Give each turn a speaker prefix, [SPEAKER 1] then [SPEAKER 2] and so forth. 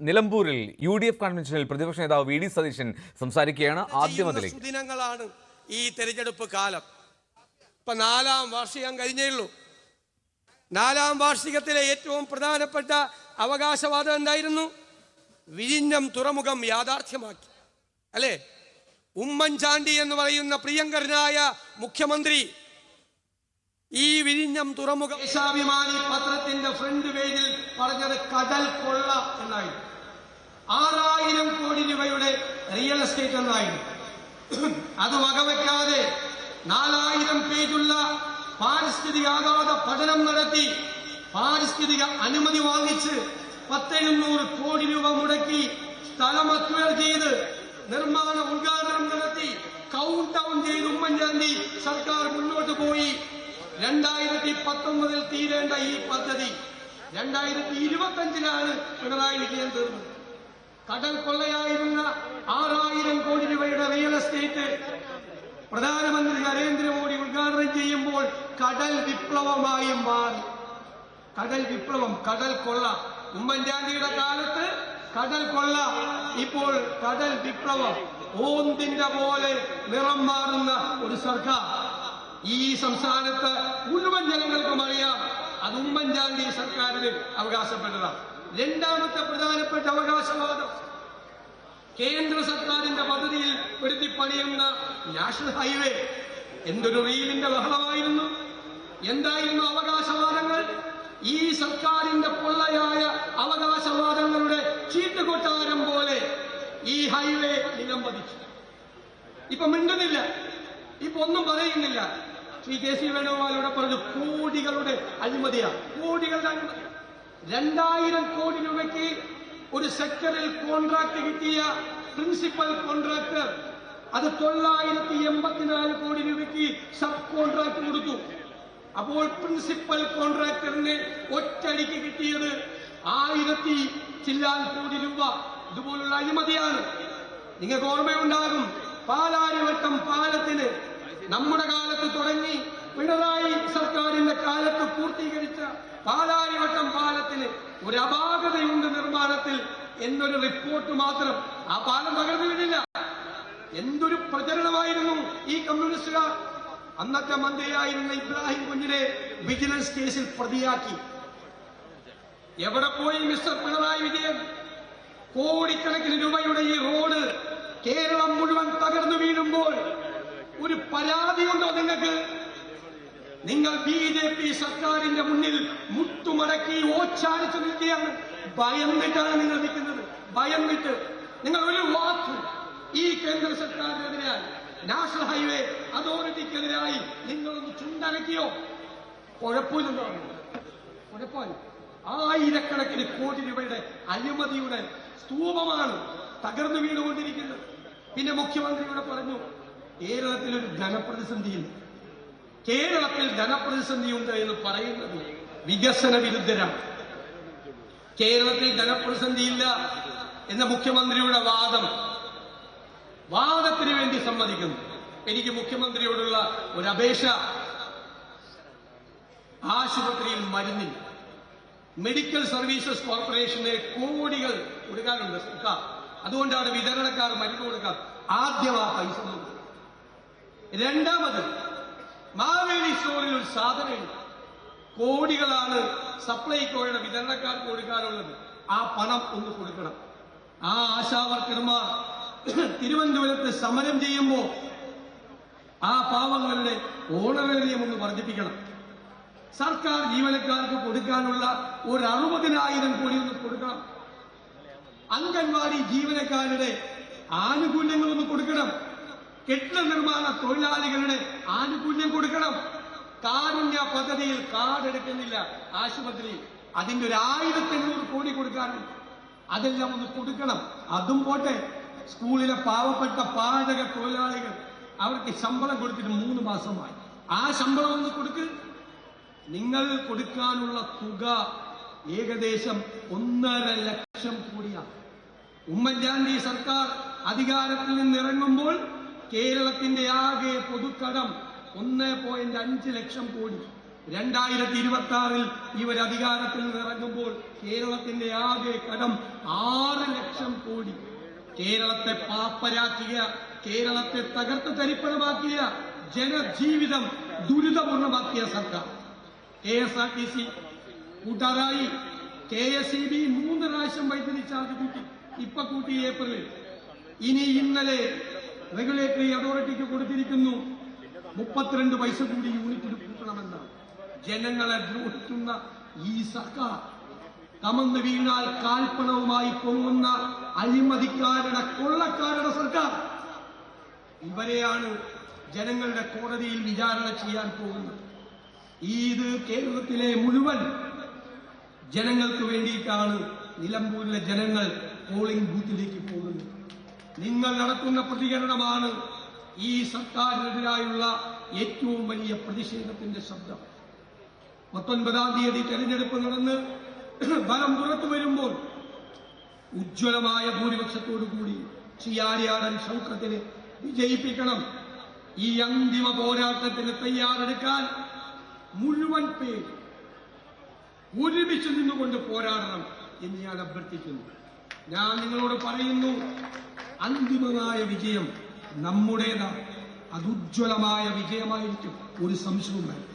[SPEAKER 1] നിലമ്പൂരിൽ UDF കൺവെൻഷനിൽ പ്രതിപക്ഷ നേതാവ് വി ഡി സതീശൻ സംസാരിക്കുകയാണ്. ആദ്യമതിലേക്ക്
[SPEAKER 2] ദിനങ്ങളാണ് ഈ തെരഞ്ഞെടുപ്പ് കാലം. ഇപ്പൊ 4ാം വാർഷികം കഴിഞ്ഞേയുള്ളൂ. 4ാം വാർഷികത്തിലെ ഏറ്റവും പ്രധാനപ്പെട്ട അവകാശവാദം എന്തായിരുന്നു? വിഴിഞ്ഞം തുറമുഖം യാഥാർത്ഥ്യമാക്കി, അല്ലേ? ഉമ്മൻചാണ്ടി എന്ന് പറയുന്ന പ്രിയങ്കരനായ മുഖ്യമന്ത്രി ഈ വിഴിഞ്ഞം തുറമുഖം ദേശാഭിമാനി പത്രത്തിന്റെ ഫ്രണ്ട് പേജിൽ പറഞ്ഞത് കടൽ കൊള്ള എന്നായിരുന്നു. 6000 കോടി രൂപയുടെ റിയൽ എസ്റ്റേറ്റ് എന്നായിരുന്നു. അത് വകവെക്കാതെ 4000 പേജുള്ള പാരിസ്ഥിതികാഘാത പഠനം നടത്തി പാരിസ്ഥിതിക അനുമതി വാങ്ങിച്ച് 1700 കോടി രൂപ മുടക്കി സ്ഥലം അക്വയർ ചെയ്ത് നിർമ്മാണ ഉദ്ഘാടനം നടത്തി കൗണ്ട് ഡൗൺ ചെയ്ത് ഉമ്മൻചാണ്ടി സർക്കാർ മുന്നോട്ട് പോയി. 2019 തീരേണ്ട ഈ പദ്ധതി 2025 പിണറായി വിജയൻ തീർന്നു. കടൽ കൊള്ളയായിരുന്ന 6000 കോടി രൂപയുടെ റിയൽ എസ്റ്റേറ്റ് പ്രധാനമന്ത്രി നരേന്ദ്രമോദി ഉദ്ഘാടനം ചെയ്യുമ്പോൾ കടൽ വിപ്ലവമായി മാറി. കടൽ വിപ്ലവം, കടൽ കൊള്ള. ഉമ്മൻചാണ്ടിയുടെ കാലത്ത് കടൽ കൊള്ള, ഇപ്പോൾ കടൽ വിപ്ലവം. ഓന്തിന്റെ പോലെ നിറം മാറുന്ന ഒരു സർക്കാർ ഈ സംസ്ഥാനത്ത് മുഴുവൻ ജനങ്ങൾക്കും അറിയാം. അത് ഉമ്മൻചാണ്ടി സർക്കാരിന് അവകാശപ്പെട്ടതാണ്. രണ്ടാമത്തെ പ്രധാനപ്പെട്ട അവകാശവാദം, കേന്ദ്ര സർക്കാരിന്റെ പദ്ധതിയിൽ പെടുത്തി പണിയുന്ന നാഷണൽ ഹൈവേ. എന്തൊരു റീലിന്റെ ബഹളമായിരുന്നു! എന്തായിരുന്നു അവകാശവാദങ്ങൾ? ഈ സർക്കാരിന്റെ പൊള്ളയായ അവകാശവാദങ്ങളുടെ ചീട്ടുകൊട്ടാരം പോലെ ഈ ഹൈവേ നിലംപതിച്ചു. ഇപ്പൊ മിണ്ടുന്നില്ല, ഇപ്പൊ ഒന്നും പറയുന്നില്ല. ശ്രീ കെ.സി. വേണുഗോപാൽ പറഞ്ഞു കോടികളുടെ അഴിമതിയാണ്, കോടികളുടെ അഴിമതി. 2000 കോടി രൂപയ്ക്ക് ഒരു സെക്ടറിൽ കോൺട്രാക്ട് കിട്ടിയ പ്രിൻസിപ്പൽ കോൺട്രാക്ടർ അത് 984 കോടി രൂപയ്ക്ക് സബ് കോൺട്രാക്ട് കൊടുത്തു. അപ്പോൾ പ്രിൻസിപ്പൽ കോൺട്രാക്ടറിന് ഒറ്റയടിക്ക് കിട്ടിയത് 1000 ചില്ലാൻ കോടി രൂപ. ഇതുപോലുള്ള അഴിമതിയാണ്. നിങ്ങൾക്ക് ഓർമ്മയുണ്ടാകും, പാലാരിവട്ടം പാലത്തിന് നമ്മുടെ കാലത്ത് തുടങ്ങി പിണറായി സർക്കാരിന്റെ കാലത്ത് പൂർത്തീകരിച്ച പാലാരിവട്ടം പാലത്തിന് ഒരു അപാകതയുണ്ട് നിർമ്മാണത്തിൽ എന്നൊരു റിപ്പോർട്ട് മാത്രം. ആ പാലം തകർന്നു വീണില്ല. എന്തൊരു പ്രചരണമായിരുന്നു ഈ കമ്മ്യൂണിസ്റ്റുകാർ! അന്നത്തെ മന്ത്രിയായിരുന്ന ഇബ്രാഹിം കുഞ്ഞിനെ വിജിലൻസ് കേസിൽ പ്രതിയാക്കി. എവിടെ പോയി മിസ്റ്റർ പിണറായി വിജയൻ? കോടിക്കണക്കിന് രൂപയുടെ ഈ റോഡ് കേരളം മുഴുവൻ തകർന്നു വീഴുമ്പോൾ ഒരു പരാതിയുണ്ടോ നിങ്ങൾക്ക്? നിങ്ങൾ BJP സർക്കാരിന്റെ മുന്നിൽ മുട്ടുമടക്കി ഓച്ചാനിച്ചു നിൽക്കുകയാണ്. ഭയന്നിട്ടാണ് നിങ്ങൾ നിൽക്കുന്നത്, ഭയന്നിട്ട്. നിങ്ങൾ ഒരു വാക്ക് ഈ കേന്ദ്ര സർക്കാരിനെതിരായി, നാഷണൽ ഹൈവേ അതോറിറ്റിക്കെതിരായി നിങ്ങളൊന്ന് ചുണ്ടനക്കിയോ? കുഴപ്പമില്ലെന്നോ? കുഴപ്പമില്ല. ആയിരക്കണക്കിന് കോടി രൂപയുടെ അഴിമതിയുടെ സ്തൂപമാണ് തകർന്നു വീണുകൊണ്ടിരിക്കുന്നത്. പിന്നെ മുഖ്യമന്ത്രിയോട് പറഞ്ഞു, കേരളത്തിലൊരു ധനപ്രതിസന്ധിയുണ്ട്. കേരളത്തിൽ ധനപ്രതിസന്ധിയുണ്ട് എന്ന് പറയുന്നത് വികസന വിരുദ്ധരാണ്. കേരളത്തിൽ ധനപ്രതിസന്ധിയില്ല എന്ന മുഖ്യമന്ത്രിയുടെ വാദത്തിന് വേണ്ടി സമ്മതിക്കുന്നു. എനിക്ക് മുഖ്യമന്ത്രിയോടുള്ള ഒരു അപേക്ഷ, ആശുപത്രിയിൽ മരുന്നില്ല. മെഡിക്കൽ സർവീസസ് കോർപ്പറേഷന് കോടികൾ കൊടുക്കാനുണ്ട് സർക്കാർ. അതുകൊണ്ടാണ് വിതരണക്കാർ മരുന്ന് കൊടുക്കാൻ ആദ്യം ആ പൈസ കൊടുക്കുന്നത്. രണ്ടാമത്, മാവേലി സ്റ്റോറിൽ ഒരു സാധനമുണ്ട്, കോടികളാണ് സപ്ലൈകോയുടെ വിതരണക്കാർക്ക് കൊടുക്കാനുള്ളത്. ആ പണം ഒന്ന് കൊടുക്കണം. ആ ആശാവർക്കർമാർ തിരുവനന്തപുരത്ത് സമരം ചെയ്യുമ്പോൾ ആ പാവങ്ങളുടെ ഓണറേറിയം ഒന്ന് വർദ്ധിപ്പിക്കണം. സർക്കാർ ജീവനക്കാർക്ക് കൊടുക്കാനുള്ള ഒരു 60,000 കോടി ഒന്ന് കൊടുക്കണം. അംഗൻവാടി ജീവനക്കാരുടെ ആനുകൂല്യങ്ങളൊന്ന് കൊടുക്കണം. കെട്ടിട നിർമ്മാണ തൊഴിലാളികളുടെ ആനുകൂല്യം കൊടുക്കണം. കാരുണ്യ പദ്ധതിയിൽ കാർഡ് എടുക്കുന്നില്ല ആശുപത്രിയിൽ, അതിന്റെ ഒരു 1800 കോടി കൊടുക്കാനുണ്ട്. അതെല്ലാം ഒന്ന് കൊടുക്കണം. അതും പോട്ടെ, സ്കൂളിലെ പാവപ്പെട്ട പാചക തൊഴിലാളികൾ, അവർക്ക് ശമ്പളം കൊടുത്തിട്ട് 3 മാസമായി. ആ ശമ്പളം ഒന്ന് കൊടുക്ക്. നിങ്ങൾ കൊടുക്കാനുള്ള തുക ഏകദേശം 1.5 ലക്ഷം കോടിയാണ്. ഉമ്മൻചാണ്ടി സർക്കാർ അധികാരത്തിൽ നിന്നിറങ്ങുമ്പോൾ കേരളത്തിന്റെ ആകെ പൊതുക്കടം 1.5 ലക്ഷം കോടി. 2026 ഇവർ അധികാരത്തിൽ നിന്നിറങ്ങുമ്പോൾ കേരളത്തിന്റെ ആകെ കടം 6 ലക്ഷം കോടി കേരളത്തെ പാപ്പരാക്കിയ, കേരളത്തെ തകർത്ത് തരിപ്പണമാക്കിയ, ജനജീവിതം ദുരിതപൂർണമാക്കിയ സർക്കാർ. KSRTC കൂട്ടാറായി, KSEB 3 പ്രാവശ്യം വൈദ്യുതി ചാർജ് കൂട്ടി, ഇപ്പൊ കൂട്ടി ഏപ്രിലിൽ. ഇനി ഇന്നലെ റെഗുലേറ്ററി അതോറിറ്റിക്ക് കൊടുത്തിരിക്കുന്നു 32 പൈസ കൂടി യൂണിറ്റിന് കൂട്ടണമെന്ന്. ജനങ്ങളെ ദ്രോഹിക്കുന്ന ഈ സർക്കാർ, കമന്ന് വീണാൽ കാൽപ്പണവുമായി പൊങ്ങുന്ന അഴിമതിക്കാരുടെ, കൊള്ളക്കാരുടെ സർക്കാർ, ഇവരെയാണ് ജനങ്ങളുടെ കോടതിയിൽ വിചാരണ ചെയ്യാൻ പോകുന്നത്. ഇത് കേരളത്തിലെ മുഴുവൻ ജനങ്ങൾക്ക് വേണ്ടിയിട്ടാണ് നിലമ്പൂരിലെ ജനങ്ങൾ പോളിംഗ് ബൂത്തിലേക്ക് പോകുന്നത്. നിങ്ങൾ നടത്തുന്ന പ്രതികരണമാണ് ഈ സർക്കാരിനെതിരായുള്ള ഏറ്റവും വലിയ പ്രതിഷേധത്തിന്റെ ശബ്ദം. 19-ാം തീയതി തെരഞ്ഞെടുപ്പ് നടന്ന് ഫലം പുറത്തു വരുമ്പോൾ ഉജ്ജ്വലമായ ഭൂരിപക്ഷത്തോടുകൂടി ചിയാരിയാടൻ ഷൗക്കത്തിനെ വിജയിപ്പിക്കണം. ഈ അന്തിമ പോരാട്ടത്തിന് തയ്യാറെടുക്കാൻ മുഴുവൻ പേർ ഒരുമിച്ച് നിന്നുകൊണ്ട് പോരാടണം എന്ന് ഞാൻ അഭ്യർത്ഥിക്കുന്നു. ഞാൻ നിങ്ങളോട് പറയുന്നു, അന്തിമമായ വിജയം നമ്മുടേതാണ്. അത് ഉജ്ജ്വലമായ വിജയമായിരിക്കും, ഒരു സംശയവും വേണ്ട.